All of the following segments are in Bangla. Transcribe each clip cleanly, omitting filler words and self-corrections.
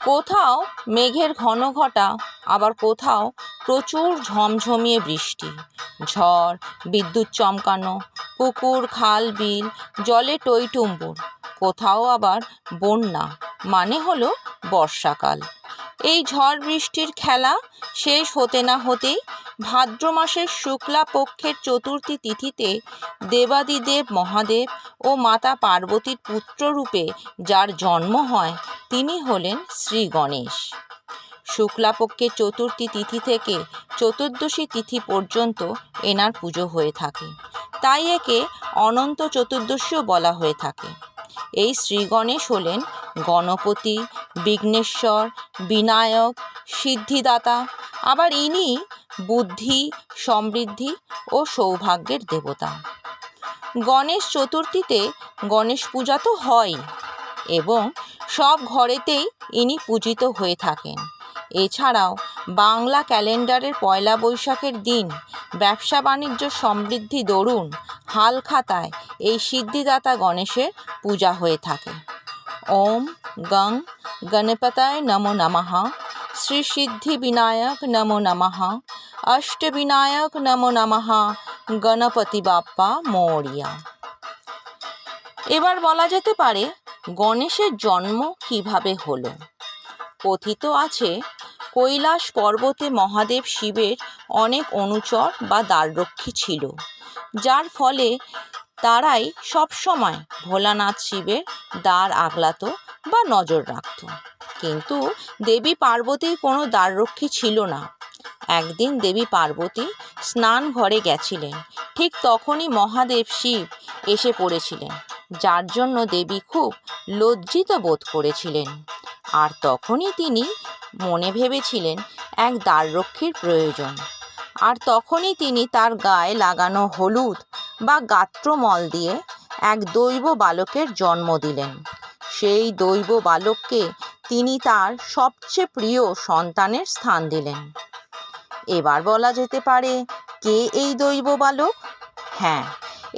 কোথাও মেঘের ঘন ঘটা, আবার কোথাও প্রচুর ঝমঝমিয়ে বৃষ্টি, ঝড়, বিদ্যুৎ চমকানো, পুকুর খাল বিল জলে টইটুম্বুর। কোথাও আবার বন্যা, মানে হলো বর্ষাকাল। এই ঝড় বৃষ্টির খেলা শেষ হতে না হতেই ভাদ্র মাসের শুক্লা পক্ষের চতুর্থী তিথিতে দেবাদিদেব মহাদেব ও মাতা পার্বতীর পুত্ররূপে যার জন্ম হয় তিনি হলেন শ্রী গণেশ। শুক্লাপক্ষের চতুর্থী তিথি থেকে চতুর্দশী তিথি পর্যন্ত এনার পুজো হয়ে থাকে, তাই একে অনন্ত চতুর্দশীও বলা হয়ে থাকে। এই শ্রী গণেশ হলেন গণপতি, বিঘ্নেশ্বর, বিনায়ক, সিদ্ধিদাতা। আবার ইনি বুদ্ধি, সমৃদ্ধি ও সৌভাগ্যের দেবতা। গণেশ চতুর্থীতে গণেশ পূজা তো হয় এবং সব ঘরেতেই ইনি পূজিত হয়ে থাকেন। এছাড়াও বাংলা ক্যালেন্ডারের পয়লা বৈশাখের দিন ব্যবসা বাণিজ্য সমৃদ্ধি দরুন হালখাতায় এই সিদ্ধিদাতা গণেশের পূজা হয়ে থাকে। ওম গং গণপতায় নমো নমঃ, শ্রী সিদ্ধি বিনায়ক নমো নমঃ, অষ্টবিনায়ক নমো নমঃ, গণপতি বাপ্পা মোরিয়া। এবার বলা যেতে পারে গণেশের জন্ম কিভাবে হলো। কথিত আছে কৈলাস পর্বতে মহাদেব শিবের অনেক অনুচর বা দ্বাররক্ষী ছিল, যার ফলে তারাই সবসময় ভোলানাথ শিবের দ্বার আগলাতো বা নজর রাখত। কিন্তু দেবী পার্বতীর কোনো দ্বাররক্ষী ছিল না। একদিন দেবী পার্বতী স্নান ঘরে গেছিলেন, ঠিক তখনই মহাদেব শিব এসে পড়েছিলেন, যার জন্য দেবী খুব লজ্জিত বোধ করেছিলেন। আর তখনই তিনি মনে ভেবেছিলেন এক দ্বাররক্ষীর প্রয়োজন। আর তখনই তিনি তার গায়ে লাগানো হলুদ বা গাত্রমল দিয়ে এক দৈব বালকের জন্ম দিলেন। সেই দৈব বালককে তিনি তার সবচেয়ে প্রিয় সন্তানের স্থান দিলেন। এবার বলা যেতে পারে কে এই দৈব বালক? হ্যাঁ,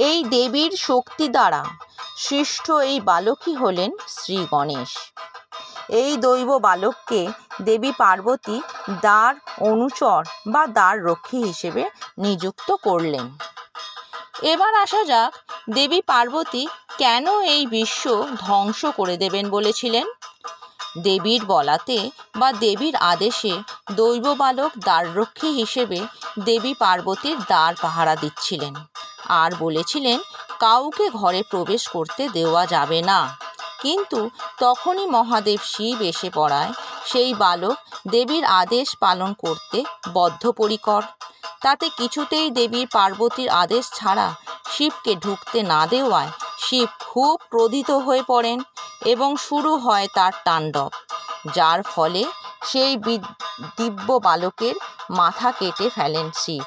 এই দেবীর শক্তি দ্বারা সৃষ্ট এই বালকই হলেন শ্রী গণেশ। এই দৈব বালককে দেবী পার্বতী দ্বার অনুচর বা দ্বার রক্ষী হিসেবে নিযুক্ত করলেন। এবার আসা যাক দেবী পার্বতী কেন এই বিশ্ব ধ্বংস করে দেবেন বলেছিলেন। দেবীর বলাতে বা দেবীর আদেশে দৈব বালক দ্বাররক্ষী হিসেবে দেবী পার্বতীর দ্বার পাহারা দিচ্ছিলেন আর বলেছিলেন কাউকে ঘরে প্রবেশ করতে দেওয়া যাবে না। কিন্তু তখনই মহাদেব শিব এসে পড়ায় সেই বালক দেবীর আদেশ পালন করতে বদ্ধপরিকর। তাতে কিছুতেই দেবী পার্বতীর আদেশ ছাড়া শিবকে ঢুকতে না দেওয়ায় শিব খুব ক্রোধিত হয়ে পড়েন এবং শুরু হয় তার তাণ্ডব, যার ফলে সেই দিব্য বালকের মাথা কেটে ফেলেন শিব।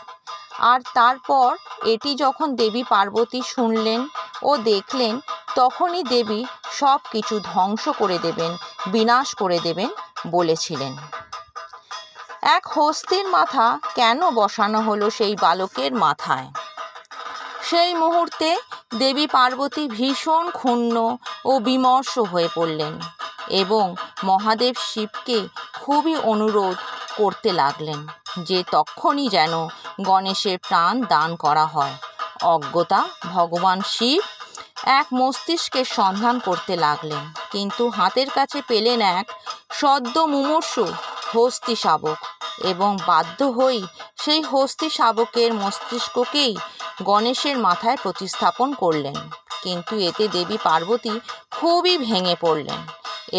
আর তারপর এটি যখন দেবী পার্বতী শুনলেন ও দেখলেন, তখনই দেবী সব কিছু ধ্বংস করে দেবেন, বিনাশ করে দেবেন বলেছিলেন। এক হস্তির মাথা কেন বসানো হলো সেই বালকের মাথায়? সেই মুহূর্তে দেবী পার্বতী ভীষণ ক্ষুণ্ণ ও বিমর্ষ হয়ে পড়লেন এবং মহাদেব শিবকে খুবই অনুরোধ করতে লাগলেন যে তক্ষণই যেন গণেশের প্রাণ দান করা হয়। অজ্ঞতা ভগবান শিব এক মস্তিষ্কের সন্ধান করতে লাগলেন, কিন্তু হাতের কাছে পেলেন এক সদ্য মুমূর্ষু হস্তি শাবক এবং বাধ্য হয়েই সেই হস্তি শাবকের মস্তিষ্ককেই গণেশের মাথায় প্রতিস্থাপন করলেন। কিন্তু এতে দেবী পার্বতী খুবই ভেঙে পড়লেন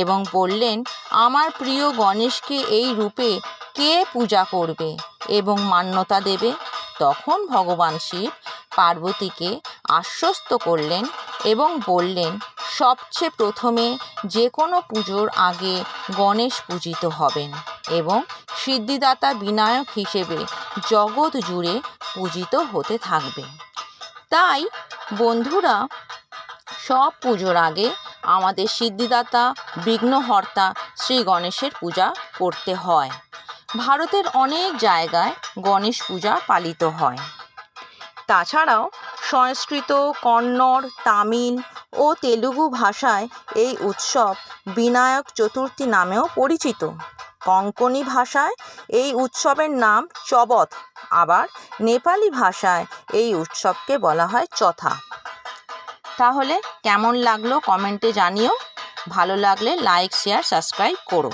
এবং বললেন, আমার প্রিয় গণেশকে এই রূপে কে পূজা করবে এবং মান্যতা দেবে? তখন ভগবান শিব পার্বতীকে আশ্বস্ত করলেন এবং বললেন, সবচেয়ে প্রথমে যে কোনো পুজোর আগে গণেশ পূজিত হবেন এবং সিদ্ধিদাতা বিনায়ক হিসেবে জগৎ জুড়ে পূজিত হতে থাকবে। তাই বন্ধুরা, সব পুজোর আগে আমাদের সিদ্ধিদাতা বিঘ্নহর্তা শ্রী গণেশের পূজা করতে হয়। ভারতের অনেক জায়গায় গণেশ পূজা পালিত হয়। তাছাড়াও সংস্কৃত, কন্নড়, তামিল ও তেলুগু ভাষায় এই উৎসব বিনায়ক চতুর্থী নামেও পরিচিত। কোঙ্কণী ভাষায় এই উৎসবের নাম চবথ, আবার নেপালি ভাষায় এই উৎসবকে বলা হয় চথা। তাহলে কেমন লাগলো কমেন্টে জানিও। ভালো লাগলে লাইক, শেয়ার, সাবস্ক্রাইব করো।